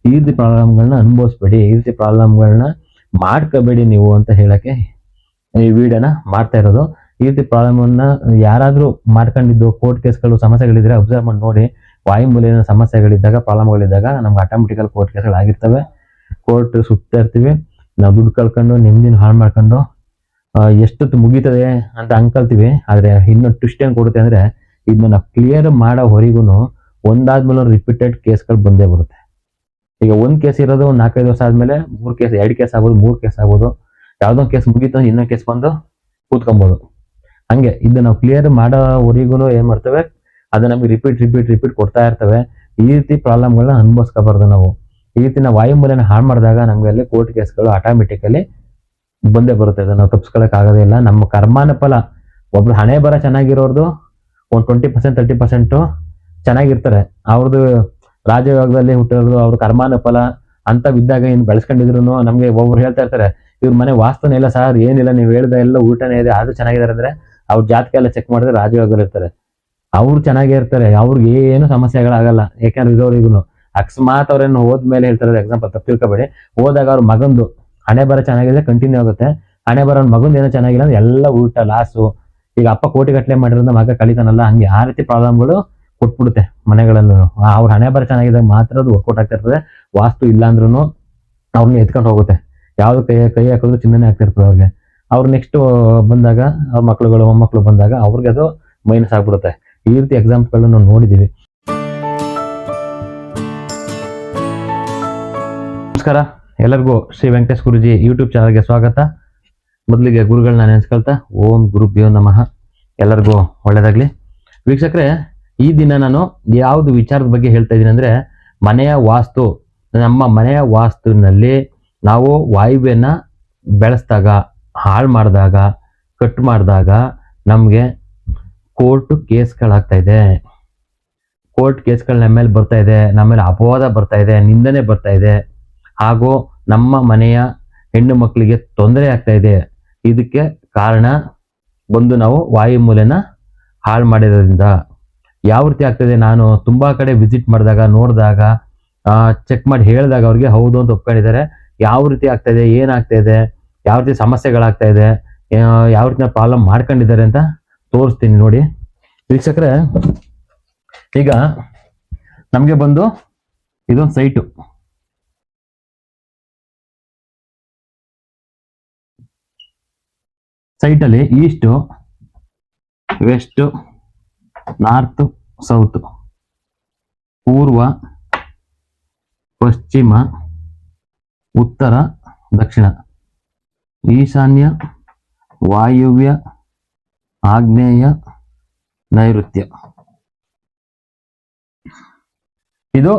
ಈ ರೀತಿ ಪ್ರಾಬ್ಲಮ್ಗಳನ್ನ ಅನುಭವಿಸ್ಬೇಡಿ, ಈ ರೀತಿ ಪ್ರಾಬ್ಲಮ್ಗಳನ್ನ ಮಾಡ್ಕೋಬೇಡಿ ನೀವು ಅಂತ ಹೇಳಕ್ಕೆ ಈ ವಿಡಿಯೋನ ಮಾಡ್ತಾ ಇರೋದು. ಈ ರೀತಿ ಪ್ರಾಬ್ಲಮ್ನ ಯಾರಾದ್ರೂ ಮಾಡ್ಕೊಂಡಿದ್ದು ಕೋರ್ಟ್ ಕೇಸ್ಗಳು ಸಮಸ್ಯೆಗಳಿದ್ರೆ ಅಬ್ಸರ್ವ್ ಮಾಡಿ ನೋಡಿ. ವಾಯುಮೂಲಿನ ಸಮಸ್ಯೆಗಳಿದ್ದಾಗ ಪ್ರಾಬ್ಲಮ್ಗಳಿದ್ದಾಗ ನಮ್ಗೆ ಆಟೋಮೆಟಿಕಲ್ ಕೋರ್ಟ್ ಕೇಸ್ಗಳು ಆಗಿರ್ತವೆ. ಕೋರ್ಟ್ ಸುತ್ತಾ ಇರ್ತೀವಿ, ನಾವು ದುಡ್ಡು ಕಳ್ಕೊಂಡು ನೆಮ್ಮದಿನ ಹಾಳು ಮಾಡ್ಕೊಂಡು ಎಷ್ಟೊತ್ತು ಮುಗೀತದೆ ಅಂತ ಅನ್ಕೊಳ್ತೀವಿ. ಆದ್ರೆ ಇನ್ನೂ ಟ್ವಿಸ್ಟ್ ಏನ್ ಕೊಡುತ್ತೆ ಅಂದ್ರೆ ಇದನ್ನ ನಾವು ಕ್ಲಿಯರ್ ಮಾಡೋ ಹೊರಿಗೂ ಒಂದಾದ್ಮೇಲೆ ರಿಪೀಟೆಡ್ ಕೇಸ್ಗಳು ಬಂದೇ ಬರುತ್ತೆ. ಈಗ ಒಂದ್ ಕೇಸ್ ಇರೋದು 4-5 ವರ್ಷ ಆದ್ಮೇಲೆ 3 ಕೇಸ್, 2 ಕೇಸ್ ಆಗ್ಬೋದು, 3 ಕೇಸ್ ಆಗ್ಬೋದು. ಯಾವ್ದೊಂದು ಕೇಸ್ ಮುಗೀತು ಇನ್ನೊಂದು ಕೇಸ್ ಬಂದು ಕೂತ್ಕೊಬೋದು. ಹಂಗೆ ಇದನ್ನ ನಾವು ಕ್ಲಿಯರ್ ಮಾಡೋವರೆಗೂ ಏನ್ ಮಾಡ್ತೇವೆ, ಅದು ನಮ್ಗೆ ರಿಪೀಟ್ ಕೊಡ್ತಾ ಇರ್ತವೆ. ಈ ರೀತಿ ಪ್ರಾಬ್ಲಮ್ಗಳನ್ನ ಅನುಭವಿಸ್ಕೋಬಾರ್ದು ನಾವು. ಈ ರೀತಿ ನಾವು ವಾಯುಮೂಲನ ಹಾಳು ಮಾಡಿದಾಗ ನಮ್ಗೆ ಅಲ್ಲಿ ಕೋರ್ಟ್ ಕೇಸ್ಗಳು ಆಟೋಮೆಟಿಕಲಿ ಬಂದೇ ಬರುತ್ತೆ. ಅದನ್ನ ನಾವು ತಪ್ಪಿಸ್ಕೊಳಕ್ ಆಗೋದೇ ಇಲ್ಲ. ನಮ್ಮ ಕರ್ಮಾನ ಫಲ. ಒಬ್ರು ಹಣೆ ಬರ ಚೆನ್ನಾಗಿರೋರ್ದು ಒಂದು 20% 30% ಚೆನ್ನಾಗಿರ್ತಾರೆ. ಅವ್ರದ್ದು ರಾಜಯೋಗದಲ್ಲಿ ಹುಟ್ಟಿರೋದು ಅವ್ರ ಕರ್ಮಾನ ಫಲ ಅಂತ ಬಿದ್ದಾಗ ಏನ್ ಬೆಳೆಸ್ಕೊಂಡಿದ್ರು ನಮ್ಗೆ ಒಬ್ರು ಹೇಳ್ತಾ ಇರ್ತಾರೆ, ಇವ್ರ ಮನೆ ವಾಸ್ತುನೇ ಇಲ್ಲ ಸರ್, ಏನಿಲ್ಲ ನೀವು ಹೇಳ್ದ ಎಲ್ಲ ಊಟನೇ ಇದೆ, ಆದ್ರೂ ಚೆನ್ನಾಗಿದ್ದಾರೆ ಅಂದ್ರೆ ಅವ್ರ ಜಾತಕ ಎಲ್ಲ ಚೆಕ್ ಮಾಡಿದ್ರೆ ರಾಜಯೋಗದಲ್ಲಿ ಇರ್ತಾರೆ. ಅವ್ರು ಚೆನ್ನಾಗೇ ಇರ್ತಾರೆ, ಅವ್ರಿಗೆ ಏನು ಸಮಸ್ಯೆಗಳಾಗಲ್ಲ. ಯಾಕಂದ್ರೆ ಇರೋರಿಗೂ ಅಕಸ್ಮಾತ್ ಅವ್ರೇನು ಹೋದ್ಮೇಲೆ ಹೇಳ್ತಾರೆ, ಎಕ್ಸಾಂಪಲ್ ತಪ್ಪು ತಿಳ್ಕೊಬೇಡಿ, ಹೋದಾಗ ಅವ್ರ ಮಗಂದು ಹಣೆ ಬರ ಚೆನ್ನಾಗಿದೆ ಕಂಟಿನ್ಯೂ ಆಗುತ್ತೆ, ಹಣೆ ಬರ ಮಗಂದು ಏನೋ ಚೆನ್ನಾಗಿಲ್ಲ ಅಂದ್ರೆ ಎಲ್ಲ ಉಲ್ಟಾ ಲಾಸು. ಈಗ ಅಪ್ಪ ಕೋಟಿಗಟ್ಟಲೆ ಮಾಡಿರೋದ್ರಿಂದ ಮಗ ಕಳಿತಾನಲ್ಲ, ಹಂಗೆ ಆ ರೀತಿ ಪ್ರಾಬ್ಲಮ್ಗಳು ಕೊಟ್ಬಿಡುತ್ತೆ ಮನೆಗಳಲ್ಲೂ. ಅವ್ರ ಹಣೆ ಬರ ಚೆನ್ನಾಗಿದ್ದಾಗ ಮಾತ್ರ ಅದು ವರ್ಕೌಟ್ ಆಗ್ತಾ ಇರ್ತದೆ. ವಾಸ್ತು ಇಲ್ಲ ಅಂದ್ರೂ ಅವ್ರನ್ನ ಎತ್ಕೊಂಡು ಹೋಗುತ್ತೆ. ಯಾವ್ದು ಕೈ ಹಾಕಿದ್ರು ಚಿನ್ನನೇ ಆಗ್ತಿರ್ತದೆ ಅವ್ರಿಗೆ. ಅವ್ರು ನೆಕ್ಸ್ಟ್ ಬಂದಾಗ ಅವ್ರ ಮಕ್ಳುಗಳು ಮೊಮ್ಮಕ್ಳು ಬಂದಾಗ ಅವ್ರಿಗೆ ಅದು ಮೈನಸ್ ಆಗ್ಬಿಡುತ್ತೆ. ಈ ರೀತಿ ಎಕ್ಸಾಂಪಲ್ ನಾವು ನೋಡಿದೀವಿ. ನಮಸ್ಕಾರ ಎಲ್ಲರಿಗೂ, ಶ್ರೀ ವೆಂಕಟೇಶ್ ಗುರುಜಿ ಯೂಟ್ಯೂಬ್ ಚಾನಲ್ಗೆ ಸ್ವಾಗತ. ಮೊದಲಿಗೆ ಗುರುಗಳನ್ನ ನೆನೆಸ್ಕೊಳ್ತಾ ಓಂ ಗುರುಭ್ಯೋ ನಮಃ. ಎಲ್ಲರಿಗೂ ಒಳ್ಳೇದಾಗ್ಲಿ. ವೀಕ್ಷಕರೇ, ಈ ದಿನ ನಾನು ಯಾವ್ದು ವಿಚಾರದ ಬಗ್ಗೆ ಹೇಳ್ತಾ ಇದ್ದೀನಿ ಅಂದ್ರೆ, ಮನೆಯ ವಾಸ್ತು. ನಮ್ಮ ಮನೆಯ ವಾಸ್ತುವಿನಲ್ಲಿ ನಾವು ವಾಯುವ್ಯನ ಬೆಳೆಸಿದಾಗ, ಹಾಳು ಮಾಡಿದಾಗ, ಕಟ್ ಮಾಡಿದಾಗ ನಮ್ಗೆ ಕೋರ್ಟ್ ಕೇಸ್ಗಳಾಗ್ತಾ ಇದೆ. ಕೋರ್ಟ್ ಕೇಸ್ಗಳು ನಮ್ಮ ಮೇಲೆ ಬರ್ತಾ ಇದೆ, ನಮ್ಮ ಮೇಲೆ ಅಪವಾದ ಬರ್ತಾ ಇದೆ, ನಿಂದನೆ ಬರ್ತಾ ಇದೆ, ಹಾಗೂ ನಮ್ಮ ಮನೆಯ ಹೆಣ್ಣು ಮಕ್ಕಳಿಗೆ ತೊಂದರೆ ಆಗ್ತಾ ಇದೆ. ಇದಕ್ಕೆ ಕಾರಣ ಬಂದು ನಾವು ವಾಯುಮೂಲೆನ ಹಾಳು ಮಾಡಿರೋದ್ರಿಂದ. ಯಾವ ರೀತಿ ಆಗ್ತದೆ, ನಾನು ತುಂಬಾ ಕಡೆ ವಿಸಿಟ್ ಮಾಡಿದಾಗ, ನೋಡಿದಾಗ, ಚೆಕ್ ಮಾಡಿ ಹೇಳಿದಾಗ ಅವ್ರಿಗೆ ಹೌದು ಅಂತ ಒಪ್ಕೊಂಡಿದ್ದಾರೆ. ಯಾವ ರೀತಿ ಆಗ್ತಾ ಇದೆ, ಏನಾಗ್ತಾ ಇದೆ, ಯಾವ ರೀತಿ ಸಮಸ್ಯೆಗಳಾಗ್ತಾ ಇದೆ, ಯಾವ ರೀತಿ ಪ್ರಾಬ್ಲಮ್ ಮಾಡ್ಕೊಂಡಿದ್ದಾರೆ ಅಂತ ತೋರಿಸ್ತೀನಿ ನೋಡಿ ವೀಕ್ಷಕರೇ. ಈಗ ನಮ್ಗೆ ಬಂದು ಇದೊಂದು ಸೈಟಲ್ಲಿ ಈಸ್ಟ್, ವೆಸ್ಟ್, ನಾರ್ತ್, ಸೌತ್, ಪೂರ್ವ, ಪಶ್ಚಿಮ, ಉತ್ತರ, ದಕ್ಷಿಣ, ಈಶಾನ್ಯ, ವಾಯುವ್ಯ, ಆಗ್ನೇಯ, ನೈಋತ್ಯ. ಇದು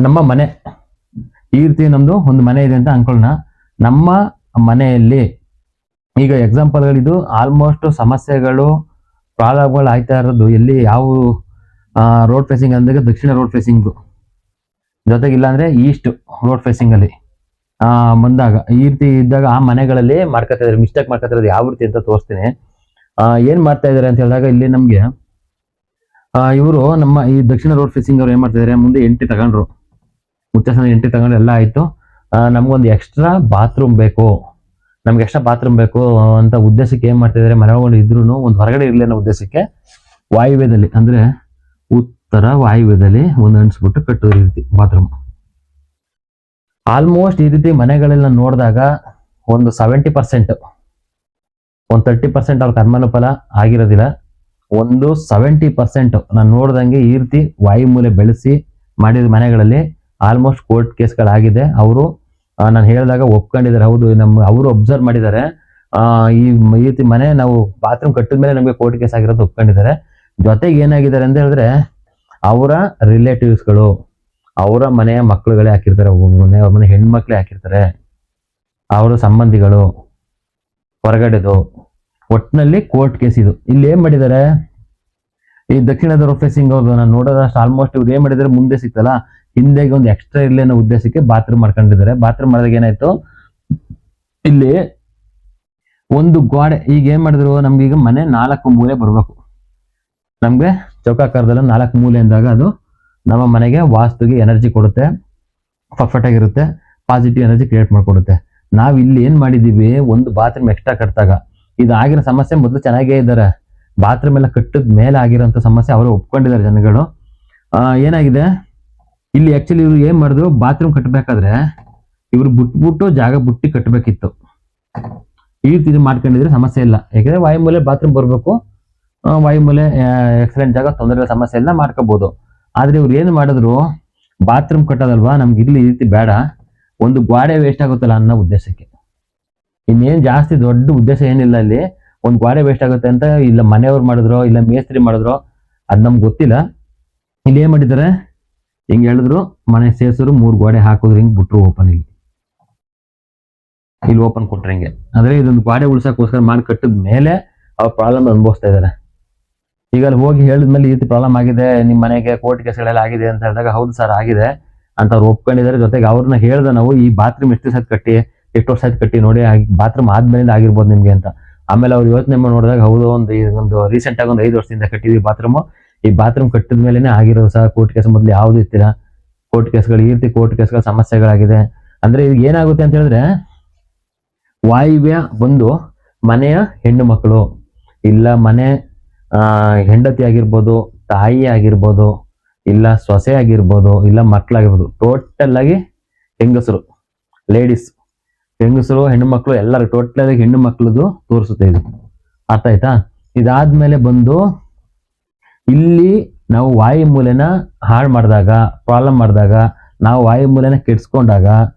ನಮ್ಮ ಮನೆ. ಈ ರೀತಿ ನಮ್ದು ಒಂದು ಮನೆ ಇದೆ ಅಂತ ಅನ್ಕೊಳ್ಳೋಣ. ನಮ್ಮ ಮನೆಯಲ್ಲಿ ಈಗ ಎಕ್ಸಾಂಪಲ್ಗಳಿದು ಆಲ್ಮೋಸ್ಟ್ ಸಮಸ್ಯೆಗಳು ಪ್ರಾಬ್ಲಮ್ಗಳು ಆಯ್ತಾ ಇರೋದು ಎಲ್ಲಿ, ಯಾವ ರೋಡ್ ಫೇಸಿಂಗ್ ಅಂದಾಗ ದಕ್ಷಿಣ ರೋಡ್ ಫೇಸಿಂಗ್, ಜೊತೆಗಿಲ್ಲ ಅಂದ್ರೆ ಈಸ್ಟ್ ರೋಡ್ ಫೇಸಿಂಗ್ ಅಲ್ಲಿ ಬಂದಾಗ ಈ ರೀತಿ ಇದ್ದಾಗ ಆ ಮನೆಗಳಲ್ಲಿ ಮಾಡ್ಕೊತಾ ಇದ್ದಾರೆ. ಮಿಸ್ಟೇಕ್ ಮಾಡ್ಕೊತಾ ಇರೋದು ಯಾವ ರೀತಿ ಅಂತ ತೋರಿಸ್ತೀನಿ. ಏನ್ ಮಾಡ್ತಾ ಇದಾರೆ ಅಂತ ಹೇಳಿದಾಗ, ಇಲ್ಲಿ ನಮ್ಗೆ ಇವರು ನಮ್ಮ ಈ ದಕ್ಷಿಣ ರೋಡ್ ಫೇಸಿಂಗ್ ಅವ್ರು ಏನ್ ಮಾಡ್ತಾ ಇದಾರೆ, ಮುಂದೆ ಎಂಟ್ರಿ ತಗೊಂಡ್ರು, ಮುಚ್ಚಸನ ಎಂಟ್ರಿ ತಗೊಂಡ್ರು, ಎಲ್ಲ ಆಯ್ತು. ನಮ್ಗೊಂದು ಎಕ್ಸ್ಟ್ರಾ ಬಾತ್ರೂಮ್ ಬೇಕು, ನಮ್ಗೆ ಎಕ್ಸ್ಟ್ರಾ ಬಾತ್ರೂಮ್ ಬೇಕು ಅಂತ ಉದ್ದೇಶಕ್ಕೆ ಏನ್ ಮಾಡ್ತಾ ಇದಾರೆ, ಮನೆಗಳು ಇದ್ರು ಒಂದು ಹೊರಗಡೆ ಇರ್ಲಿ ಅನ್ನೋ ಉದ್ದೇಶಕ್ಕೆ ವಾಯುವ್ಯದಲ್ಲಿ ಅಂದ್ರೆ ಉತ್ತರ ವಾಯುವ್ಯದಲ್ಲಿ ಒಂದು ಅಣಿಸ್ಬಿಟ್ಟು ಕಟ್ಟೋ ರೀತಿ ಬಾತ್ರೂಮ್. ಆಲ್ಮೋಸ್ಟ್ ಈ ರೀತಿ ಮನೆಗಳೆಲ್ಲ ನೋಡಿದಾಗ ಒಂದು 70%, ಒಂದು 30% ಅವ್ರ ಕರ್ಮಾನುಫಲ ಆಗಿರೋದಿಲ್ಲ. ಒಂದು 70% ನಾನು ನೋಡ್ದಂಗೆ ಈ ರೀತಿ ವಾಯುಮೂಲೆ ಬೆಳೆಸಿ ಮಾಡಿದ ಮನೆಗಳಲ್ಲಿ ಆಲ್ಮೋಸ್ಟ್ ಕೋರ್ಟ್ ಕೇಸ್ಗಳಾಗಿದೆ. ಅವರು ನಾನು ಹೇಳಿದಾಗ ಒಪ್ಕೊಂಡಿದ್ದಾರೆ, ಹೌದು ಅವರು ಅಬ್ಸರ್ವ್ ಮಾಡಿದ್ದಾರೆ. ಈ ರೀತಿ ಮನೆ ನಾವು ಬಾತ್ರೂಮ್ ಕಟ್ಟಿದ ಮೇಲೆ ನಮಗೆ ಕೋರ್ಟ್ ಕೇಸ್ ಆಗಿರೋದು ಒಪ್ಕೊಂಡಿದ್ದಾರೆ. ಜೊತೆಗೆ ಏನಾಗಿದ್ದಾರೆ ಅಂತ ಹೇಳಿದ್ರೆ, ಅವರ ರಿಲೇಟಿವ್ಸ್ಗಳು, ಅವರ ಮನೆಯ ಮಕ್ಕಳುಗಳೇ ಹಾಕಿರ್ತಾರೆ, ಅವ್ರ ಮನೆ ಹೆಣ್ಮಕ್ಳೇ ಹಾಕಿರ್ತಾರೆ, ಅವರ ಸಂಬಂಧಿಗಳು, ಹೊರಗಡೆದು, ಒಟ್ಟಿನಲ್ಲಿ ಕೋರ್ಟ್ ಕೇಸ್ ಇದು. ಇಲ್ಲಿ ಏನ್ ಮಾಡಿದ್ದಾರೆ, ಈ ದಕ್ಷಿಣದ ರೋಡ್ ಫೇಸಿಂಗ್ ಅವ್ರದ್ದು ನಾನು ನೋಡೋದಷ್ಟು ಆಲ್ಮೋಸ್ಟ್ ಇವ್ರು ಏನ್ ಮಾಡಿದ್ದಾರೆ, ಮುಂದೆ ಸಿಕ್ತಲ್ಲ ಹಿಂದೆಗೆ ಒಂದು ಎಕ್ಸ್ಟ್ರಾ ಇರ್ಲಿ ಅನ್ನೋ ಉದ್ದೇಶಕ್ಕೆ ಬಾತ್ರೂಮ್ ಮಾಡ್ಕೊಂಡಿದ್ದಾರೆ. ಬಾತ್ರೂಮ್ ಮಾಡಿದಾಗ ಏನಾಯ್ತು, ಇಲ್ಲಿ ಒಂದು ಗೋಡೆ, ಈಗ ಏನ್ ಮಾಡಿದ್ರು, ನಮ್ಗೆ ಈಗ ಮನೆ 4 ಮೂಲೆ ಬರ್ಬೇಕು. ನಮ್ಗೆ ಚೌಕಾಕಾರದಲ್ಲಿ 4 ಮೂಲೆ ಅಂದಾಗ ಅದು ನಮ್ಮ ಮನೆಗೆ ವಾಸ್ತುಗೆ ಎನರ್ಜಿ ಕೊಡುತ್ತೆ, ಪರ್ಫೆಕ್ಟ್ ಆಗಿರುತ್ತೆ, ಪಾಸಿಟಿವ್ ಎನರ್ಜಿ ಕ್ರಿಯೇಟ್ ಮಾಡ್ಕೊಡುತ್ತೆ. ನಾವ್ ಇಲ್ಲಿ ಏನ್ ಮಾಡಿದೀವಿ, ಒಂದು ಬಾತ್ರೂಮ್ ಎಕ್ಸ್ಟ್ರಾ ಕಟ್ಟಿದಾಗ ಇದಾಗಿರೋ ಸಮಸ್ಯೆ ಮೊದಲು ಚೆನ್ನಾಗೇ ಇದ್ದಾರೆ, ಬಾತ್ರೂಮ್ ಎಲ್ಲ ಕಟ್ಟಿದ ಮೇಲೆ ಆಗಿರೋಂಥ ಸಮಸ್ಯೆ ಅವರು ಒಪ್ಕೊಂಡಿದ್ದಾರೆ ಜನಗಳು. ಏನಾಗಿದೆ ಇಲ್ಲಿ ಆಕ್ಚುಲಿ ಇವ್ರು ಏನ್ ಮಾಡಿದ್ರು, ಬಾತ್ರೂಮ್ ಕಟ್ಟಬೇಕಾದ್ರೆ ಇವ್ರು ಬಿಟ್ಬಿಟ್ಟು ಜಾಗ ಬುಟ್ಟಿ ಕಟ್ಟಬೇಕಿತ್ತು. ಈ ರೀತಿ ಮಾಡ್ಕೊಂಡಿದ್ರೆ ಸಮಸ್ಯೆ ಇಲ್ಲ, ಯಾಕಂದ್ರೆ ವಾಯುಮೂಲೆ ಬಾತ್ರೂಮ್ ಬರ್ಬೇಕು, ವಾಯುಮೂಲೆ ಎಕ್ಸಲೆಂಟ್ ಜಾಗ, ತೊಂದರೆ ಸಮಸ್ಯೆ ಎಲ್ಲ ಮಾಡ್ಕೋಬಹುದು. ಆದ್ರೆ ಇವ್ರು ಏನು ಮಾಡಿದ್ರು, ಬಾತ್ರೂಮ್ ಕಟ್ಟೋದಲ್ವಾ, ನಮ್ಗೆ ಇಲ್ಲಿ ಈ ರೀತಿ ಬೇಡ, ಒಂದು ಗೋಡೆ ವೇಸ್ಟ್ ಆಗುತ್ತಲ್ಲ ಅನ್ನೋ ಉದ್ದೇಶಕ್ಕೆ. ಇನ್ನೇನ್ ಜಾಸ್ತಿ ದೊಡ್ಡ ಉದ್ದೇಶ ಏನಿಲ್ಲ, ಇಲ್ಲಿ ಒಂದು ಗೋಡೆ ವೇಸ್ಟ್ ಆಗುತ್ತೆ ಅಂತ ಇಲ್ಲ ಮನೆಯವ್ರು ಮಾಡಿದ್ರು ಇಲ್ಲ ಮೇಸ್ತ್ರಿ ಮಾಡಿದ್ರು ಅದ್ ನಮ್ಗೆ ಗೊತ್ತಿಲ್ಲ. ಇಲ್ಲಿ ಏನ್ ಮಾಡಿದ್ದಾರೆ, ಹಿಂಗ್ ಹೇಳಿದ್ರು, ಮನೆ ಸೇರ್ಸರು 3 ಗೋಡೆ ಹಾಕಿದ್ರು, ಹಿಂಗ್ ಬಿಟ್ರು ಓಪನ್, ಇಲ್ಲಿ ಓಪನ್ ಕೊಟ್ರೆ ಹಿಂಗೆ. ಅಂದ್ರೆ ಇದೊಂದು ಗೋಡೆ ಉಳ್ಸಕ್ಕೋಸ್ಕರ ಮಾಡಿ ಕಟ್ಟಿದ ಮೇಲೆ ಅವ್ರ ಪ್ರಾಬ್ಲಮ್ ಅನುಭವಿಸ್ತಾ ಇದಾರೆ. ಈಗ ಅಲ್ಲಿ ಹೋಗಿ ಹೇಳಿದ್ಮೇಲೆ ಈ ರೀತಿ ಪ್ರಾಬ್ಲಮ್ ಆಗಿದೆ, ನಿಮ್ ಮನೆಗೆ ಕೋರ್ಟ್ ಕೇಸ್ಗಳೆಲ್ಲ ಆಗಿದೆ ಅಂತ ಹೇಳಿದಾಗ ಹೌದು ಸರ್ ಆಗಿದೆ ಅಂತ ಅವ್ರು ಒಪ್ಕೊಂಡಿದ್ದಾರೆ. ಜೊತೆಗೆ ಅವ್ರನ್ನ ಹೇಳ್ದೆ ನಾವು, ಈ ಬಾತ್ರೂಮ್ ಎಷ್ಟು ವರ್ಷ ಕಟ್ಟಿ, ಎಷ್ಟು ವರ್ಷ ಕಟ್ಟಿ ನೋಡಿ, ಬಾತ್ರೂಮ್ ಆದ್ಮೇಲೆ ಆಗಿರ್ಬೋದು ನಿಮ್ಗೆ ಅಂತ. ಆಮೇಲೆ ಅವ್ರು ಯೋಚನೆ ಮಾಡಿ ನೋಡಿದಾಗ ಹೌದು, ಒಂದು ರೀಸೆಂಟ್ ಆಗಿ ಒಂದು 5 ವರ್ಷದಿಂದ ಕಟ್ಟಿದ್ವಿ ಬಾತ್ರೂಮ್, ಈ ಬಾತ್ರೂಮ್ ಕಟ್ಟಿದ ಮೇಲೆನೆ ಆಗಿರೋದು ಸರ್, ಕೋರ್ಟ್ ಕೇಸ್ ಮೊದಲು ಯಾವ್ದು ಇತ್ತಿಲ್ಲ, ಕೋರ್ಟ್ ಕೇಸ್ಗಳು ಈ ರೀತಿ ಕೋರ್ಟ್ ಕೇಸ್ಗಳ ಸಮಸ್ಯೆಗಳಾಗಿದೆ. ಅಂದ್ರೆ ಈಗ ಏನಾಗುತ್ತೆ ಅಂತ ಹೇಳಿದ್ರೆ, ವಾಯುವ್ಯ ಬಂದು ಮನೆಯ ಹೆಣ್ಣು ಮಕ್ಕಳು ಇಲ್ಲ ಮನೆ ಹೆಂಡತಿ ಆಗಿರ್ಬೋದು, ತಾಯಿ ಆಗಿರ್ಬೋದು, ಇಲ್ಲ ಸೊಸೆ ಆಗಿರ್ಬೋದು, ಇಲ್ಲ ಮಕ್ಕಳಾಗಿರ್ಬೋದು, ಟೋಟಲ್ ಆಗಿ ಹೆಂಗಸರು, ಲೇಡೀಸ್, ಹೆಂಗಸರು ಹೆಣ್ಣು ಮಕ್ಕಳು ಎಲ್ಲರೂ ಟೋಟಲ್ ಆಗಿ ಹೆಣ್ಣು ಮಕ್ಕಳದು ತೋರಿಸುತ್ತೆ ಇದು. ಅರ್ಥ ಆಯ್ತಾ? ಇದಾದ್ಮೇಲೆ ಬಂದು ಇಲ್ಲಿ ನಾವು ವಾಯುಮೂಲೆನ ಹಾಳು ಮಾಡಿದಾಗ, ಪ್ರಾಬ್ಲಮ್ ಮಾಡಿದಾಗ, ನಾವು ವಾಯುಮೂಲೆನ ಕೆಡ್ಸ್ಕೊಂಡಾಗ,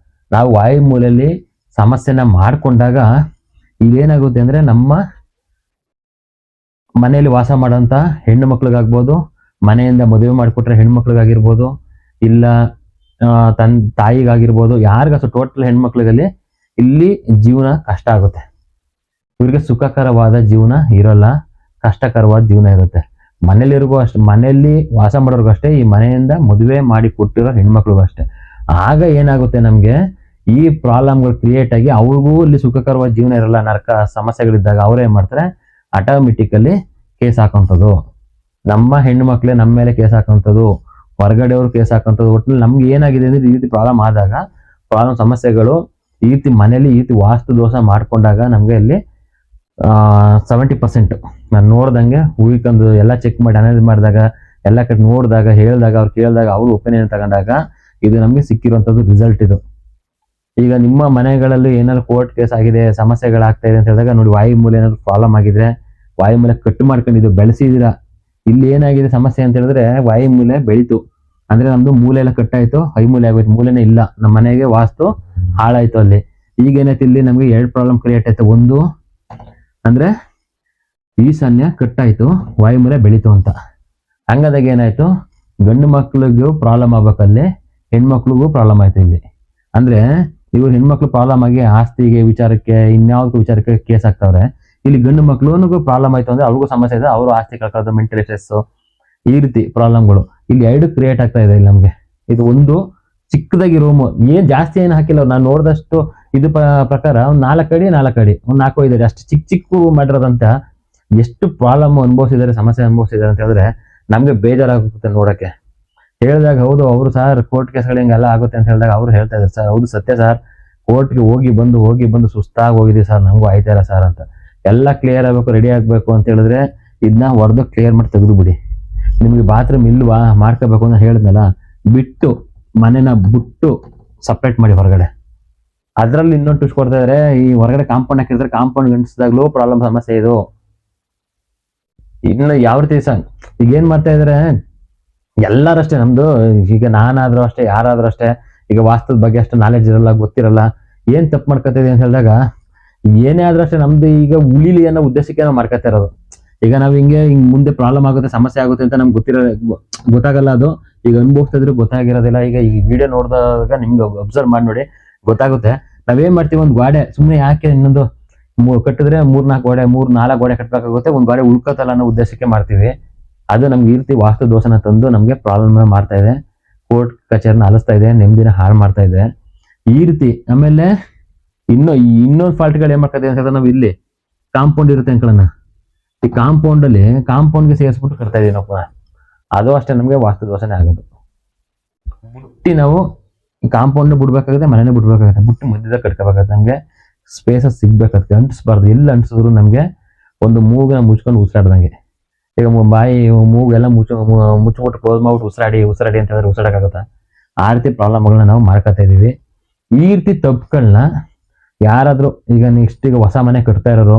ನಾವು ವಾಯುಮೂಲೆಯಲ್ಲಿ ಸಮಸ್ಯೆನ ಮಾಡ್ಕೊಂಡಾಗ ಇದೇನಾಗುತ್ತೆ ಅಂದ್ರೆ, ನಮ್ಮ ಮನೆಯಲ್ಲಿ ವಾಸ ಮಾಡೋಂಥ ಹೆಣ್ಣು ಮಕ್ಳಿಗಾಗ್ಬೋದು, ಮನೆಯಿಂದ ಮದುವೆ ಮಾಡಿಕೊಟ್ರೆ ಹೆಣ್ಣು ಮಕ್ಳಿಗಾಗಿರ್ಬೋದು, ಇಲ್ಲ ತಾಯಿಗಾಗಿರ್ಬೋದು, ಯಾರಿಗಾಸು ಟೋಟಲ್ ಹೆಣ್ಮಕ್ಳಿಗಲ್ಲಿ ಇಲ್ಲಿ ಜೀವನ ಕಷ್ಟ ಆಗುತ್ತೆ. ಇವ್ರಿಗೆ ಸುಖಕರವಾದ ಜೀವನ ಇರೋಲ್ಲ, ಕಷ್ಟಕರವಾದ ಜೀವನ ಇರುತ್ತೆ. ಮನೇಲಿರಿಗೂ ಅಷ್ಟೇ, ಮನೆಯಲ್ಲಿ ವಾಸ ಮಾಡೋರ್ಗೂ ಅಷ್ಟೇ, ಈ ಮನೆಯಿಂದ ಮದುವೆ ಮಾಡಿ ಕೊಟ್ಟಿರೋ ಹೆಣ್ಮಕ್ಳಿಗೂ ಅಷ್ಟೇ. ಆಗ ಏನಾಗುತ್ತೆ, ನಮ್ಗೆ ಈ ಪ್ರಾಬ್ಲಮ್ಗಳು ಕ್ರಿಯೇಟ್ ಆಗಿ ಅವ್ರಿಗೂ ಇಲ್ಲಿ ಸುಖಕರವಾದ ಜೀವನ ಇರಲ್ಲ, ನರಕ ಸಮಸ್ಯೆಗಳಿದ್ದಾಗ ಅವ್ರು ಏನ್ ಮಾಡ್ತಾರೆ, ಆಟೋಮೆಟಿಕಲಿ ಕೇಸ್ ಹಾಕೋಂಥದ್ದು, ನಮ್ಮ ಹೆಣ್ಣು ಮಕ್ಳೇ ನಮ್ಮ ಮೇಲೆ ಕೇಸ್ ಹಾಕೋಂಥದ್ದು, ಹೊರಗಡೆಯವರು ಕೇಸ್ ಹಾಕೋಂಥದ್ದು. ಒಟ್ಟಿನಲ್ಲಿ ನಮ್ಗೆ ಏನಾಗಿದೆ ಅಂದ್ರೆ, ಈ ರೀತಿ ಪ್ರಾಬ್ಲಮ್ ಆದಾಗ, ಪ್ರಾಬ್ಲಮ್ ಸಮಸ್ಯೆಗಳು ಈ ರೀತಿ ಮನೇಲಿ ಈ ರೀತಿ ವಾಸ್ತು ದೋಷ ಮಾಡ್ಕೊಂಡಾಗ ನಮ್ಗೆ ಇಲ್ಲಿ 70% ನಾನು ನೋಡ್ದಂಗೆ ಉಳ್ಕೊಂಡು ಎಲ್ಲ ಚೆಕ್ ಮಾಡಿ ಅನಲೈಸ್ ಮಾಡಿದಾಗ, ಎಲ್ಲ ಕಡೆ ನೋಡಿದಾಗ, ಹೇಳಿದಾಗ, ಅವ್ರು ಕೇಳಿದಾಗ, ಅವ್ರು ಒಪಿನಿಯನ್ ತಗೊಂಡಾಗ ಇದು ನಮ್ಗೆ ಸಿಕ್ಕಿರುವಂಥದ್ದು ರಿಸಲ್ಟ್ ಇದು. ಈಗ ನಿಮ್ಮ ಮನೆಗಳಲ್ಲಿ ಏನಾದ್ರು ಕೋರ್ಟ್ ಕೇಸ್ ಆಗಿದೆ, ಸಮಸ್ಯೆಗಳಾಗ್ತಾ ಇದೆ ಅಂತ ಹೇಳಿದಾಗ ನೋಡಿ, ವಾಯುಮೂಲೆ ಏನಾದ್ರು ಪ್ರಾಬ್ಲಮ್ ಆಗಿದ್ರೆ, ವಾಯುಮೂಲೆ ಕಟ್ಟು ಮಾಡ್ಕೊಂಡಿದ್ದು ಬೆಳೆಸಿದಿರಾ, ಇಲ್ಲಿ ಏನಾಗಿದೆ ಸಮಸ್ಯೆ ಅಂತ ಹೇಳಿದ್ರೆ, ವಾಯುಮೂಲೆ ಬೆಳೀತು ಅಂದ್ರೆ ನಮ್ದು ಮೂಲೆ ಎಲ್ಲ ಕಟ್ಟಾಯ್ತು, ಐಮೂಲೆ ಆಗೋಯ್ತು, ಮೂಲೆನೇ ಇಲ್ಲ, ನಮ್ಮ ಮನೆಗೆ ವಾಸ್ತು ಹಾಳಾಯ್ತು ಅಲ್ಲಿ. ಈಗ ಏನಾಯ್ತು, ಇಲ್ಲಿ ನಮ್ಗೆ 2 ಪ್ರಾಬ್ಲಮ್ ಕ್ರಿಯೇಟ್ ಆಯ್ತು. ಒಂದು ಅಂದ್ರೆ ಈಶಾನ್ಯ ಕಟ್ಟಾಯ್ತು, ವಾಯುಮೂಲೆ ಬೆಳೀತು ಅಂತ. ಹಂಗಾದಾಗ ಏನಾಯ್ತು, ಗಂಡು ಮಕ್ಳಿಗೂ ಪ್ರಾಬ್ಲಮ್ ಆಗ್ಬೇಕಲ್ಲಿ, ಹೆಣ್ಮಕ್ಳಿಗೂ ಪ್ರಾಬ್ಲಮ್ ಆಯ್ತು ಇಲ್ಲಿ. ಅಂದ್ರೆ ಇವ್ರು ಹೆಣ್ಮಕ್ಳು ಪ್ರಾಬ್ಲಮ್ ಆಗಿ ಆಸ್ತಿಗೆ ವಿಚಾರಕ್ಕೆ, ಇನ್ಯಾವ್ದು ವಿಚಾರಕ್ಕೆ ಕೇಸ್ ಆಗ್ತಾವ್ರೆ. ಇಲ್ಲಿ ಗಂಡು ಮಕ್ಳಿಗೂ ಪ್ರಾಬ್ಲಮ್ ಆಯ್ತು ಅಂದ್ರೆ ಅವ್ರಿಗೂ ಸಮಸ್ಯೆ ಇದೆ, ಅವರು ಆಸ್ತಿ ಕಳ್ಕೊಳ್ಳೋದು, ಮೆಂಟಲ್ ಸ್ಟ್ರೆಸ್, ಈ ರೀತಿ ಪ್ರಾಬ್ಲಮ್ಗಳು ಇಲ್ಲಿ 2 ಕ್ರಿಯೇಟ್ ಆಗ್ತಾ ಇದೆ ಇಲ್ಲಿ ನಮ್ಗೆ. ಇದು ಒಂದು ಚಿಕ್ಕದಾಗಿ ರೂಮು, ಏನ್ ಜಾಸ್ತಿ ಏನು ಹಾಕಿಲ್ಲ, ನಾನು ನೋಡಿದಷ್ಟು ಇದು ಪ್ರಕಾರ ಒಂದು 4 ಅಡಿ 4 ಅಡಿ, ಒಂದು 4 ಇದ್ದಾರೆ ಅಷ್ಟು ಚಿಕ್ಕ ಮಾಡಿರೋದಂತ. ಎಷ್ಟು ಪ್ರಾಬ್ಲಮ್ ಅನುಭವಿಸಿದ್ದಾರೆ, ಸಮಸ್ಯೆ ಅನುಭವಿಸಿದ್ದಾರೆ ಅಂತ ಹೇಳಿದ್ರೆ ನಮ್ಗೆ ಬೇಜಾರಾಗುತ್ತೆ ನೋಡಕ್ಕೆ. ಹೇಳಿದಾಗ ಹೌದು ಅವರು ಸರ್ ಕೋರ್ಟ್ ಕೇಸ್ಗಳು ಹಿಂಗೆಲ್ಲ ಆಗುತ್ತೆ ಅಂತ ಹೇಳಿದಾಗ ಅವ್ರು ಹೇಳ್ತಾ ಇದ್ದಾರೆ, ಸರ್ ಹೌದು ಸತ್ಯ ಸರ್, ಕೋರ್ಟ್ಗೆ ಹೋಗಿ ಬಂದು ಸುಸ್ತಾಗಿ ಹೋಗಿದ್ದೀವಿ ಸರ್, ನಮಗೂ ಆಯ್ತಾ ಇಲ್ಲ ಸರ್ ಅಂತ. ಎಲ್ಲ ಕ್ಲಿಯರ್ ಆಗಬೇಕು, ರೆಡಿ ಆಗ್ಬೇಕು ಅಂತ ಹೇಳಿದ್ರೆ ಇದನ್ನ ಹೊಡೆದು ಕ್ಲಿಯರ್ ಮಾಡಿ ತೆಗೆದು ಬಿಡಿ. ನಿಮ್ಗೆ ಬಾತ್ರೂಮ್ ಇಲ್ವಾ, ಮಾಡ್ಕೋಬೇಕು ಅಂತ ಹೇಳಿದ್ನಲ್ಲ, ಬಿಟ್ಟು ಮನೆನ ಬಿಟ್ಟು ಸಪ್ರೇಟ್ ಮಾಡಿ ಹೊರಗಡೆ. ಅದ್ರಲ್ಲಿ ಇನ್ನೊಂದು ಟ್ವಿಸ್ಟ್ ಕೊಡ್ತಾ ಇದಾರೆ, ಈ ಹೊರಗಡೆ ಕಾಂಪೌಂಡ್ ಹಾಕಿದ್ರೆ ಕಾಂಪೌಂಡ್ ಗಂಟಿಸಿದಾಗ್ಲೂ ಪ್ರಾಬ್ಲಮ್ ಸಮಸ್ಯೆ ಇದು. ಇನ್ನು ಯಾವ ರೀತಿ ಈಗ ಏನ್ ಮಾಡ್ತಾ ಇದಾರೆ ಎಲ್ಲರಷ್ಟೇ, ನಮ್ದು ಈಗ ನಾನಾದ್ರೂ ಅಷ್ಟೇ, ಯಾರಾದ್ರೂ ಅಷ್ಟೇ, ಈಗ ವಾಸ್ತುದ ಬಗ್ಗೆ ಅಷ್ಟು ನಾಲೆಜ್ ಇರಲ್ಲ, ಗೊತ್ತಿರಲ್ಲ, ಏನ್ ತಪ್ಪು ಮಾಡ್ಕೊತಿದೀವಿ ಅಂತ ಹೇಳಿದಾಗ ಏನೇ ಆದ್ರೂ ಅಷ್ಟೇ ನಮ್ದು ಈಗ ಉಳಿಲಿ ಅನ್ನೋ ಉದ್ದೇಶಕ್ಕೆ ನಾವು ಮಾಡ್ಕೊತಾ ಇರೋದು. ಈಗ ನಾವ್ ಹಿಂಗ್ ಮುಂದೆ ಪ್ರಾಬ್ಲಮ್ ಆಗುತ್ತೆ, ಸಮಸ್ಯೆ ಆಗುತ್ತೆ ಅಂತ ನಮ್ಗೆ ಗೊತ್ತಾಗಲ್ಲ. ಅದು ಈಗ ಅನುಭವಿಸ್ತಾ ಇದ್ರು ಗೊತ್ತಾಗಿರೋದಿಲ್ಲ. ಈಗ ಈ ವಿಡಿಯೋ ನೋಡಿದಾಗ ನಿಮ್ಗೆ ಅಬ್ಸರ್ವ್ ಮಾಡಿ ನೋಡಿ ಗೊತ್ತಾಗುತ್ತೆ. ನಾವೇನ್ ಮಾಡ್ತೀವಿ, ಒಂದು ಗೋಡೆ ಸುಮ್ಮನೆ ಯಾಕೆ ಇನ್ನೊಂದು ಕಟ್ಟಿದ್ರೆ 3-4 ಗೋಡೆ 3-4 ಗೋಡೆ ಕಟ್ಟಬೇಕಾಗುತ್ತೆ, ಒಂದು ಗೋಡೆ ಉಳ್ಕೋತಲ್ಲ ಅನ್ನೋ ಉದ್ದೇಶಕ್ಕೆ ಮಾಡ್ತೀವಿ. ಅದು ನಮ್ಗೆ ಈ ರೀತಿ ವಾಸ್ತು ದೋಷನ ತಂದು ನಮ್ಗೆ ಪ್ರಾಬ್ಲಮ್ ಮಾಡ್ತಾ ಇದೆ, ಕೋರ್ಟ್ ಕಚೇರಿನ ಅಲಿಸ್ತಾ ಇದೆ, ನೆಮ್ಮದಿನ ಹಾಳು ಮಾಡ್ತಾ ಇದೆ ಈ ರೀತಿ. ಆಮೇಲೆ ಇನ್ನೊಂದು ಫಾಲ್ಟ್ಗಳು ಏನ್ ಮಾಡ್ತಾ ಇದೆ ಅಂತ ನಾವು ಇಲ್ಲಿ ಕಾಂಪೌಂಡ್ ಇರುತ್ತೆ ಅನ್ಕೊಳ್ಳೋಣ, ಈ ಕಾಂಪೌಂಡ್ಗೆ ಸೇರಿಸ್ಬಿಟ್ಟು ಕಟ್ತಾ ಇದೀವಿ ನಾವು. ಅದು ಅಷ್ಟೇ ನಮ್ಗೆ ವಾಸ್ತು ದೋಷನೇ ಆಗೋದು. ಮುಟ್ಟಿ ನಾವು ಕಾಂಪೌಂಡ್ ಬಿಡ್ಬೇಕಾಗುತ್ತೆ, ಮನೇನೆ ಬಿಡ್ಬೇಕಾಗುತ್ತೆ, ಬಿಟ್ಟು ಮಧ್ಯದಾಗ ಕಟ್ಕೋಬೇಕಾಗುತ್ತೆ. ನಮ್ಗೆ ಸ್ಪೇಸಸ್ ಸಿಗ್ಬೇಕಾಗುತ್ತೆ, ಅಂಟಿಸ್ಬಾರ್ದು. ಎಲ್ಲಿ ಅಂಟಿಸಿದ್ರು ನಮ್ಗೆ ಒಂದು ಮೂಗನ ಮುಚ್ಕೊಂಡು ಉಸಿರಾಡ್ದಂಗೆ. ಈಗ ಬಾಯಿ ಮೂಗೆಲ್ಲ ಮುಚ್ಚಿಬಿಟ್ಟು ಕ್ಲೋಸ್ ಮಾಡ್ಬಿಟ್ಟು ಉಸಿರಾಡಿ ಅಂತ ಹೇಳಿದ್ರೆ ಉಸಿರಾಡಕ್ಕಾಗುತ್ತಾ? ಆ ರೀತಿ ಪ್ರಾಬ್ಲಮ್ಗಳನ್ನ ನಾವು ಮಾಡ್ಕೊತಾ ಇದೀವಿ. ಈ ರೀತಿ ತಪ್ಪುಗಳನ್ನ ಯಾರಾದ್ರೂ ಈಗ ನೆಕ್ಸ್ಟ್ ಈಗ ಹೊಸ ಮನೆ ಕಟ್ತಾ ಇರೋರು,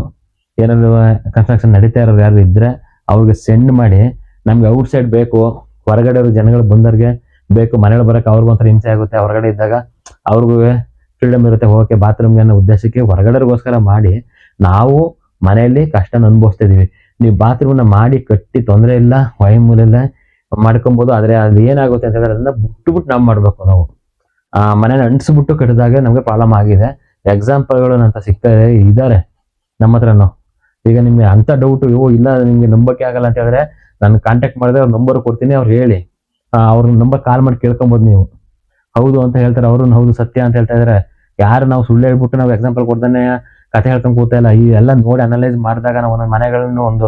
ಏನಾದ್ರು ಕನ್ಸ್ಟ್ರಕ್ಷನ್ ನಡೀತಾ ಇರೋರು ಯಾರು ಇದ್ರೆ ಅವ್ರಿಗೆ ಸೆಂಡ್ ಮಾಡಿ, ನಮ್ಗೆ ಔಟ್ ಸೈಡ್ ಬೇಕು, ಹೊರಗಡೆ ಜನಗಳು ಬಂದವ್ರಿಗೆ ಬೇಕು, ಮನೆಗಳು ಬರಕ್ಕೆ ಅವ್ರಿಗೊಂಥರ ಹಿಂಸೆ ಆಗುತ್ತೆ, ಹೊರಗಡೆ ಇದ್ದಾಗ ಅವ್ರಿಗೂ ಫ್ರೀಡಮ್ ಇರುತ್ತೆ ಹೋಗಕ್ಕೆ ಬಾತ್ರೂಮ್ಗೆ ಅನ್ನೋ ಉದ್ದೇಶಕ್ಕೆ ಹೊರಗಡೆಗೋಸ್ಕರ ಮಾಡಿ ನಾವು ಮನೆಯಲ್ಲಿ ಕಷ್ಟನ ಅನುಭವಿಸ್ತಾ ಇದೀವಿ. ನೀವು ಬಾತ್ರೂಮ್ನ ಮಾಡಿ ಕಟ್ಟಿ ತೊಂದರೆ ಇಲ್ಲ, ವಯಮೂಲೆಲ್ಲ ಮಾಡ್ಕೊಬೋದು. ಆದ್ರೆ ಅದು ಏನಾಗುತ್ತೆ ಅಂತ ಹೇಳಿದ್ರೆ ಅದನ್ನ ಬಿಟ್ಟು ನಾವು ಮಾಡ್ಬೇಕು. ನಾವು ಆ ಮನೇನ ಅಂಟಿಸ್ಬಿಟ್ಟು ಕಟ್ಟಿದಾಗ ನಮ್ಗೆ ಪ್ರಾಬ್ಲಮ್ ಆಗಿದೆ. ಎಕ್ಸಾಂಪಲ್ಗಳು ಅಂತ ಸಿಗ್ತಾ ಇದ್ದಾರೆ ನಮ್ಮ ಹತ್ರನು. ಈಗ ನಿಮ್ಗೆ ಅಂತ ಡೌಟ್ ಇಲ್ಲ ನಿಮ್ಗೆ ನಂಬಕ್ಕೆ ಆಗಲ್ಲ ಅಂತ ಹೇಳಿದ್ರೆ ನಾನು ಕಾಂಟ್ಯಾಕ್ಟ್ ಮಾಡಿದ್ರೆ ಅವ್ರ ನಂಬರ್ ಕೊಡ್ತೀನಿ, ಅವ್ರು ಹೇಳಿ, ಅವ್ರ ನಂಬರ್ ಕಾಲ್ ಮಾಡಿ ಕೇಳ್ಕೊಬೋದು. ನೀವು ಹೌದು ಅಂತ ಹೇಳ್ತಾರೆ, ಅವ್ರು ಹೌದು ಸತ್ಯ ಅಂತ ಹೇಳ್ತಾ ಇದಾರೆ. ಯಾರು ನಾವು ಸುಳ್ಳು ಹೇಳ್ಬಿಟ್ಟು ನಾವು ಎಕ್ಸಾಂಪಲ್ ಕೊಡ್ತಾನೆ ಕತೆ ಹೇಳ್ಕೊಂಡ್ ಕೂತಾ ಇಲ್ಲ. ಈ ಎಲ್ಲ ನೋಡಿ ಅನಲೈಸ್ ಮಾಡಿದಾಗ ನಾವು ಒಂದೊಂದು ಮನೆಗಳನ್ನು ಒಂದು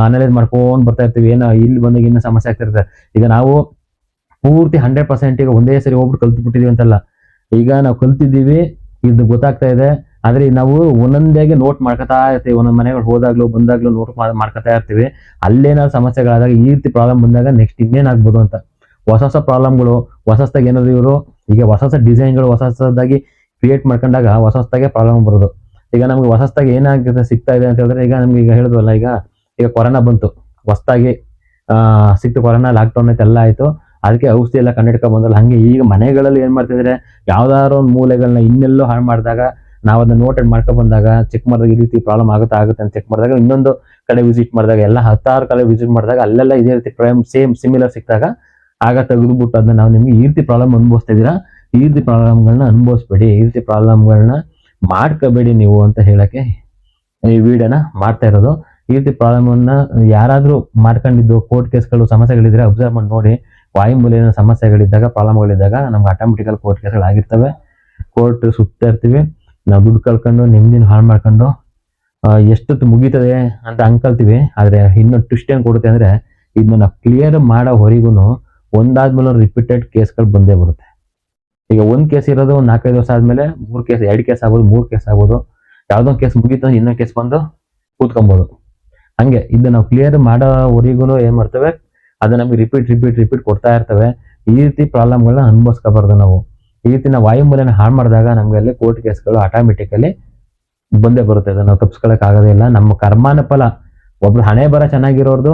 ಅನಲೈಸ್ ಮಾಡ್ಕೊಂಡ್ ಬರ್ತಾ ಇರ್ತೀವಿ. ಏನೋ ಇಲ್ಲಿ ಬಂದಾಗ ಇನ್ನೂ ಸಮಸ್ಯೆ ಆಗ್ತಿರುತ್ತೆ. ಈಗ ನಾವು ಪೂರ್ತಿ 100% ಈಗ ಒಂದೇ ಸರಿ ಹೋಗ್ಬಿಟ್ಟು ಕಲ್ತ್ಬಿಟ್ಟಿದೀವಿ ಅಂತಲ್ಲ, ಈಗ ನಾವು ಕಲ್ತಿದ್ದೀವಿ, ಇದು ಗೊತ್ತಾಗ್ತಾ ಇದೆ. ಆದ್ರೆ ನಾವು ಒಂದೊಂದಾಗೆ ನೋಟ್ ಮಾಡ್ಕೊತಾ ಇರ್ತೀವಿ. ಒಂದೊಂದು ಮನೆಗಳು ಹೋದಾಗ್ಲೂ ಬಂದಾಗ್ಲೂ ನೋಟ್ ಮಾಡ್ಕೊತಾ ಇರ್ತೀವಿ. ಅಲ್ಲೇನಾದ್ರು ಸಮಸ್ಯೆಗಳಾದಾಗ ಈ ರೀತಿ ಪ್ರಾಬ್ಲಮ್ ಬಂದಾಗ ನೆಕ್ಸ್ಟ್ ಇನ್ನೇನಾಗ್ಬೋದು ಅಂತ ಹೊಸ ಪ್ರಾಬ್ಲಮ್ಗಳು ಹೊಸದಾಗಿ ಏನಾದ್ರು ಇವರು ಈಗ ಹೊಸ ಡಿಸೈನ್ಗಳು ಹೊಸದಾಗಿ ಕ್ರಿಯೇಟ್ ಮಾಡ್ಕೊಂಡಾಗ ಹೊಸದಾಗೆ ಪ್ರಾಬ್ಲಮ್ ಬರೋದು. ಈಗ ನಮ್ಗೆ ಹೊಸದಾಗಿ ಏನಾಗುತ್ತೆ ಸಿಗ್ತಾ ಇದೆ ಅಂತ ಹೇಳಿದ್ರೆ, ಈಗ ನಮ್ಗೆ ಈಗ ಹೇಳಿದ್ವಲ್ಲ, ಈಗ ಕೊರೋನಾ ಬಂತು, ಹೊಸದಾಗಿ ಸಿಕ್ತು ಕೊರೋನಾ, ಲಾಕ್ಡೌನ್ ಆಯ್ತು, ಎಲ್ಲ ಆಯ್ತು. ಅದಕ್ಕೆ ಔಷಧಿ ಎಲ್ಲ ಕಂಡಿಡ್ಕೊಂಡ್ ಬಂದಲ್ಲ. ಹಂಗೆ ಈಗ ಮನೆಗಳಲ್ಲಿ ಏನ್ ಮಾಡ್ತಿದ್ರೆ, ಯಾವ್ದಾದ್ರು ಒಂದು ಮೂಲೆಗಳನ್ನ ಇನ್ನೆಲ್ಲೋ ಹಾಳು ಮಾಡಿದಾಗ ನಾವು ಅದನ್ನ ನೋಟೆಡ್ ಮಾಡ್ಕೊಂಡ್ ಬಂದಾಗ ಚೆಕ್ ಮಾಡಿದಾಗ ಈ ರೀತಿ ಪ್ರಾಬ್ಲಮ್ ಆಗುತ್ತೆ ಅಂತ ಚೆಕ್ ಮಾಡಿದಾಗ ಇನ್ನೊಂದು ಕಡೆ ವಿಸಿಟ್ ಮಾಡಿದಾಗ ಎಲ್ಲ 10 ಕಡೆ ವಿಸಿಟ್ ಮಾಡಿದಾಗ ಅಲ್ಲೆಲ್ಲ ಇದೇ ರೀತಿ ಸೇಮ್ ಸಿಮಿಲರ್ ಸಿಕ್ತಾಗ ಆಗ ತೆಗೆದುಬಿಟ್ಟು ಅದನ್ನ ನಾವು ನಿಮ್ಗೆ ಈ ರೀತಿ ಪ್ರಾಬ್ಲಮ್ ಅನುಭವಿಸ್ತಾ ಇದೀರಾ, ಈ ರೀತಿ ಪ್ರಾಬ್ಲಮ್ಗಳನ್ನ ಅನುಭವಿಸ್ಬೇಡಿ, ಈ ರೀತಿ ಪ್ರಾಬ್ಲಮ್ಗಳನ್ನ ಮಾಡ್ಕೋಬೇಡಿ ನೀವು ಅಂತ ಹೇಳಕ್ಕೆ ಈ ವಿಡಿಯೋನ ಮಾಡ್ತಾ ಇರೋದು. ಈ ರೀತಿ ಪ್ರಾಬ್ಲಮ್ ಅನ್ನ ಯಾರಾದ್ರೂ ಮಾಡ್ಕೊಂಡಿದ್ದು ಕೋರ್ಟ್ ಕೇಸ್ಗಳು ಸಮಸ್ಯೆಗಳಿದ್ರೆ ಅಬ್ಸರ್ವ್ ಮಾಡಿ ನೋಡಿ. ವಾಯುಮೂಲಿನ ಸಮಸ್ಯೆಗಳಿದ್ದಾಗ ಪ್ರಾಬ್ಲಮ್ಗಳಿದ್ದಾಗ ನಮ್ಗೆ ಆಟೋಮೆಟಿಕಲ್ ಕೋರ್ಟ್ ಕೇಸ್ಗಳು ಆಗಿರ್ತವೆ. ಕೋರ್ಟ್ ಸುತ್ತಾ ಇರ್ತೀವಿ, ನಾವು ದುಡ್ಡು ಕಳ್ಕೊಂಡು ನೆಮ್ಮದಿನ ಹಾಳು ಮಾಡ್ಕೊಂಡು ಎಷ್ಟೊತ್ತು ಮುಗೀತದೆ ಅಂತ ಅನ್ಕೊಳ್ತೀವಿ. ಆದ್ರೆ ಇನ್ನೊಂದು ಟ್ವಿಸ್ಟ್ ಏನ್ ಕೊಡುತ್ತೆ ಅಂದ್ರೆ, ಇದನ್ನ ನಾವು ಕ್ಲಿಯರ್ ಮಾಡೋ ಹೊರಿಗೂ ಒಂದಾದ್ಮೇಲೆ ರಿಪೀಟೆಡ್ ಕೇಸ್ಗಳು ಬಂದೇ ಬರುತ್ತೆ. ಈಗ ಒಂದ್ ಕೇಸ್ ಇರೋದು 4-5 ವರ್ಷ ಆದ್ಮೇಲೆ 2 ಕೇಸ್ ಆಗ್ಬೋದು, 3 ಕೇಸ್ ಆಗ್ಬೋದು. ಯಾವ್ದೊಂದು ಕೇಸ್ ಮುಗೀತು ಇನ್ನೊಂದು ಕೇಸ್ ಬಂದು ಕೂತ್ಕೊಬೋದು. ಹಂಗೆ ಇದನ್ನ ನಾವು ಕ್ಲಿಯರ್ ಮಾಡೋವರೆಗೂ ಏನ್ ಮಾಡ್ತೇವೆ, ಅದು ನಮ್ಗೆ ರಿಪೀಟ್ ಕೊಡ್ತಾ ಇರ್ತವೆ. ಈ ರೀತಿ ಪ್ರಾಬ್ಲಮ್ಗಳನ್ನ ಅನುಭವಿಸ್ಕೋಬಾರ್ದು ನಾವು. ಈ ರೀತಿ ನಾವು ವಾಯುಮೂಲನ ಹಾಳು ಮಾಡಿದಾಗ ನಮ್ಗೆ ಅಲ್ಲಿ ಕೋರ್ಟ್ ಕೇಸ್ಗಳು ಆಟೋಮೆಟಿಕಲಿ ಬಂದೇ ಬರುತ್ತೆ. ಅದನ್ನ ನಾವು ತಪ್ಪಿಸ್ಕೊಳಕ್ ಆಗೋದೇ ಇಲ್ಲ. ನಮ್ಮ ಕರ್ಮಾನ ಫಲ. ಒಬ್ರು ಹಣೆ ಬರ ಚೆನ್ನಾಗಿರೋರ್ದು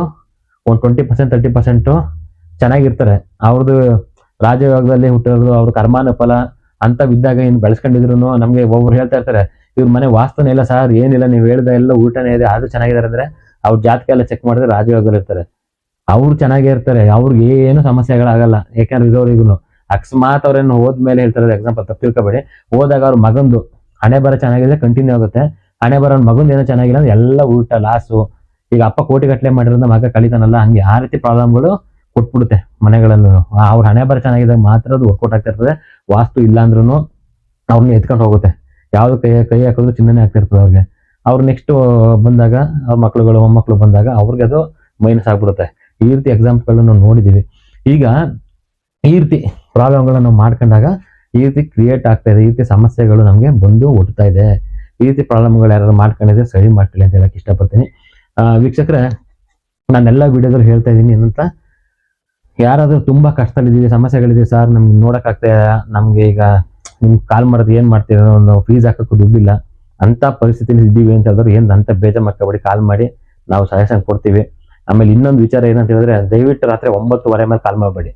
ಒಂದು 20% 30% ಚೆನ್ನಾಗಿರ್ತಾರೆ. ಅವ್ರದ್ದು ರಾಜಯೋಗದಲ್ಲಿ ಹುಟ್ಟಿರೋದು ಅವ್ರ ಕರ್ಮಾನ ಫಲ ಅಂತ ಬಿದ್ದಾಗ ಇನ್ನು ಬೆಳೆಸ್ಕೊಂಡಿದ್ರು ನಮ್ಗೆ ಒಬ್ರು ಹೇಳ್ತಾ ಇರ್ತಾರೆ, ಇವ್ರ ಮನೆ ವಾಸ್ತುನೇ ಇಲ್ಲ ಸರ್, ಏನಿಲ್ಲ ನೀವು ಹೇಳ್ದ ಎಲ್ಲ ಊಟನೇ ಇದೆ, ಆದ್ರೂ ಚೆನ್ನಾಗಿದ್ದಾರೆ ಅಂದ್ರೆ ಅವ್ರ ಜಾತಕ ಎಲ್ಲ ಚೆಕ್ ಮಾಡಿದ್ರೆ ರಾಜಯೋಗದಲ್ಲಿ ಇರ್ತಾರೆ. ಅವ್ರು ಚೆನ್ನಾಗೇ ಇರ್ತಾರೆ, ಅವ್ರಿಗೆ ಏನು ಸಮಸ್ಯೆಗಳಾಗಲ್ಲ. ಯಾಕಂದ್ರೆ ಇರೋರಿಗೂ ಅಕಸ್ಮಾತ್ ಅವ್ರೇನು ಹೋದ್ಮೇಲೆ ಹೇಳ್ತಾರೆ, ಎಕ್ಸಾಂಪಲ್ ತಪ್ಪು ತಿಳ್ಕೊಬೇಡಿ, ಹೋದಾಗ ಅವ್ರ ಮಗಂದು ಹಣೆ ಬರ ಚೆನ್ನಾಗಿದೆ ಕಂಟಿನ್ಯೂ ಆಗುತ್ತೆ, ಹಣೆ ಬರ ಮಗಂದು ಏನೋ ಚೆನ್ನಾಗಿಲ್ಲ ಅಂದ್ರೆ ಎಲ್ಲ ಉಲ್ಟ ಲಾಸು. ಈಗ ಅಪ್ಪ ಕೋಟಿಗಟ್ಟಲೆ ಮಾಡಿರೋದ್ರಿಂದ ಮಗ ಕಳಿತಾನಲ್ಲ, ಹಂಗೆ ಆ ರೀತಿ ಪ್ರಾಬ್ಲಮ್ಗಳು ಕೊಟ್ಬಿಡುತ್ತೆ ಮನೆಗಳಲ್ಲೂ. ಅವ್ರ ಹಣೆ ಬರ ಚೆನ್ನಾಗಿದ್ದಾಗ ಮಾತ್ರ ಅದು ವರ್ಕೌಟ್ ಆಗ್ತಾ ಇರ್ತದೆ. ವಾಸ್ತು ಇಲ್ಲ ಅಂದ್ರೂ ಅವ್ರನ್ನ ಎತ್ಕೊಂಡು ಹೋಗುತ್ತೆ. ಯಾವ್ದು ಕೈ ಹಾಕಿದ್ರು ಚಿನ್ನನೇ ಆಗ್ತಿರ್ತದೆ ಅವ್ರಿಗೆ. ಅವ್ರು ನೆಕ್ಸ್ಟ್ ಬಂದಾಗ ಅವ್ರ ಮಕ್ಳುಗಳು ಮೊಮ್ಮಕ್ಳು ಬಂದಾಗ ಅವ್ರಿಗೆ ಅದು ಮೈನಸ್ ಆಗ್ಬಿಡುತ್ತೆ. ಈ ರೀತಿ ಎಕ್ಸಾಂಪಲ್ ನಾವು ನೋಡಿದೀವಿ. ಈಗ ಈ ರೀತಿ ಪ್ರಾಬ್ಲಮ್ಗಳನ್ನ ನಾವು ಮಾಡ್ಕೊಂಡಾಗ ಈ ರೀತಿ ಕ್ರಿಯೇಟ್ ಆಗ್ತಾ ಇದೆ, ಈ ರೀತಿ ಸಮಸ್ಯೆಗಳು ನಮ್ಗೆ ಬಂದು ಒಡ್ತಾ ಇದೆ. ಈ ರೀತಿ ಪ್ರಾಬ್ಲಮ್ಗಳು ಯಾರು ಮಾಡ್ಕೊಂಡಿದ್ರೆ ಸರಿ ಮಾಡ್ಕೊಳ್ಳಿ ಅಂತ ಹೇಳಕ್ ಇಷ್ಟಪಡ್ತೀನಿ. ವೀಕ್ಷಕರೇ, ನಾನೆಲ್ಲ ವಿಡಿಯೋದಲ್ಲಿ ಹೇಳ್ತಾ ಇದ್ದೀನಿ ಏನಂತ, ಯಾರಾದ್ರೂ ತುಂಬಾ ಕಷ್ಟದಲ್ಲಿದ್ದೀವಿ, ಸಮಸ್ಯೆಗಳಿದ್ದೀವಿ ಸರ್, ನಮ್ಗೆ ನೋಡಕ್ ಆಗ್ತಾ ನಮ್ಗೆ ಈಗ ನಿಮ್ಗೆ ಕಾಲ್ ಮಾಡೋದು ಏನ್ ಮಾಡ್ತೀರ, ನಾವು ಫೀಸ್ ಹಾಕಕ್ಕೂ ದುಡ್ಡಿಲ್ಲ ಅಂತ ಪರಿಸ್ಥಿತಿಲಿ ಇದ್ದೀವಿ ಅಂತ ಹೇಳಿದ್ರು ಏನ್ ಅಂತ ಬೇಜಾರ್ ಮಾಡ್ಕೊಬೇಡಿ, ಕಾಲ್ ಮಾಡಿ ನಾವು ಸಜೆಷನ್ ಕೊಡ್ತೀವಿ. ಆಮೇಲೆ ಇನ್ನೊಂದು ವಿಚಾರ ಏನಂತ ಹೇಳಿದ್ರೆ, ದಯವಿಟ್ಟು ರಾತ್ರಿ 9:30 ಮೇಲೆ ಕಾಲ್ ಮಾಡಬೇಡಿ.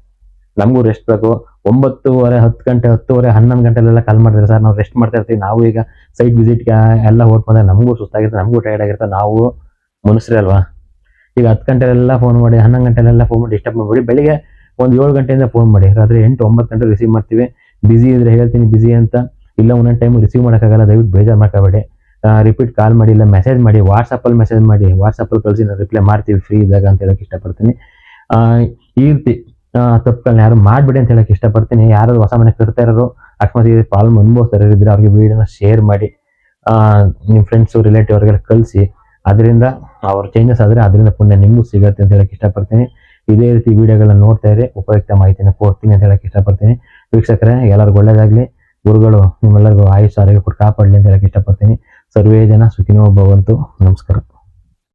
ನಮಗೂ ರೆಸ್ಟ್ ಬೇಕು. 9:30, 10 ಗಂಟೆ, 10:30, 11 ಗಂಟೆಲೆಲ್ಲ ಕಾಲ್ ಮಾಡಿದ್ರೆ ಸರ್ ನಾವು ರೆಸ್ಟ್ ಮಾಡ್ತಾ ಇರ್ತೀವಿ, ನಾವು ಈಗ ಸೈಟ್ ವಿಸಿಟ್ಗೆ ಎಲ್ಲ ಹೊರಟ್ಕೊಂಡ್ರೆ ನಮಗೂ ಸುಸ್ತಾಗಿರುತ್ತೆ, ನಮಗೂ ಟೈರ್ಡ್ ಆಗಿರುತ್ತೆ, ನಾವು ಮನುಷ್ಯರೇ ಅಲ್ವಾ. ಈಗ 10 ಗಂಟೆಲೆಲ್ಲ ಫೋನ್ ಮಾಡಿ, 11 ಗಂಟೆಲೆಲ್ಲ ಫೋನ್ ಮಾಡಿ ಡಿಸ್ಟರ್ಬ್ ಮಾಡಬೇಡಿ. ಬೆಳಿಗ್ಗೆ ಒಂದು 7 ಗಂಟೆಯಿಂದ ಫೋನ್ ಮಾಡಿ, ರಾತ್ರಿ 8-9 ಗಂಟೆ ರಿಸೀವ್ ಮಾಡ್ತೀವಿ. ಬಿಸಿ ಇದ್ರೆ ಹೇಳ್ತೀನಿ ಬಿಸಿ ಅಂತ, ಇಲ್ಲ ಒಂದೊಂದು ಟೈಮ್ ರಿಸೀವ್ ಮಾಡೋಕ್ಕಾಗಲ್ಲ, ದಯವಿಟ್ಟು ಬೇಜಾರು ಮಾಡ್ಕೋಬೇಡಿ. ರಿಪೀಟ್ ಕಾಲ್ ಮಾಡಿ, ಇಲ್ಲ ಮೆಸೇಜ್ ಮಾಡಿ, ವಾಟ್ಸಪ್ಪಲ್ಲಿ ಮೆಸೇಜ್ ಮಾಡಿ, ವಾಟ್ಸಪ್ಪಲ್ಲಿ ಕಳಿಸಿ ನಾವು ರಿಪ್ಲೈ ಮಾಡ್ತೀವಿ ಫ್ರೀ ಇದ್ದಾಗ ಅಂತ ಹೇಳಕ್ ಇಷ್ಟಪಡ್ತೀನಿ. ಈ ರೀತಿ ತಪ್ಪುಗಳನ್ನ ಯಾರು ಮಾಡ್ಬಿಡಿ ಅಂತ ಹೇಳಕ್ ಇಷ್ಟಪಡ್ತೀನಿ. ಯಾರು ಹೊಸ ಮನೆ ಕಟ್ತಾ ಇರೋರು, ಅಕಸ್ಮಾತ್ ಈ ಪ್ರಾಬ್ಲಮ್ ಅನುಭವಿಸ್ತಾ ಇದ್ರೆ ಅವ್ರಿಗೆ ವಿಡಿಯೋನ ಶೇರ್ ಮಾಡಿ, ನಿಮ್ಮ ಫ್ರೆಂಡ್ಸು ರಿಲೇಟಿವ್ ಅವ್ರಿಗೆಲ್ಲ ಕಳಿಸಿ. ಅದರಿಂದ ಅವ್ರ ಚೇಂಜಸ್ ಆದರೆ ಅದರಿಂದ ಪುಣ್ಯ ನಿಮಗೂ ಸಿಗುತ್ತೆ ಅಂತ ಹೇಳಕ್ ಇಷ್ಟಪಡ್ತೀನಿ. ಇದೇ ರೀತಿ ವಿಡಿಯೋಗಳನ್ನ ನೋಡ್ತಾ ಇದ್ರೆ ಉಪಯುಕ್ತ ಮಾಹಿತಿನ ಕೊಡ್ತೀನಿ ಅಂತ ಹೇಳಕ್ ಇಷ್ಟಪಡ್ತೀನಿ. ವೀಕ್ಷಕರೇ, ಎಲ್ಲರಿಗೂ ಒಳ್ಳೇದಾಗ್ಲಿ. ಗುರುಗಳು ನಿಮ್ಮೆಲ್ಲರಿಗೂ ಆಯುಷ್ಯ ಆರೋಗ್ಯ ಕೊಟ್ಟು ಕಾಪಾಡಲಿ ಅಂತ ಹೇಳಕ್ ಇಷ್ಟಪಡ್ತೀನಿ. ಸರ್ವೇ ಜನ ಸುಖಿನೋ ಭವಂತು. ನಮಸ್ಕಾರ.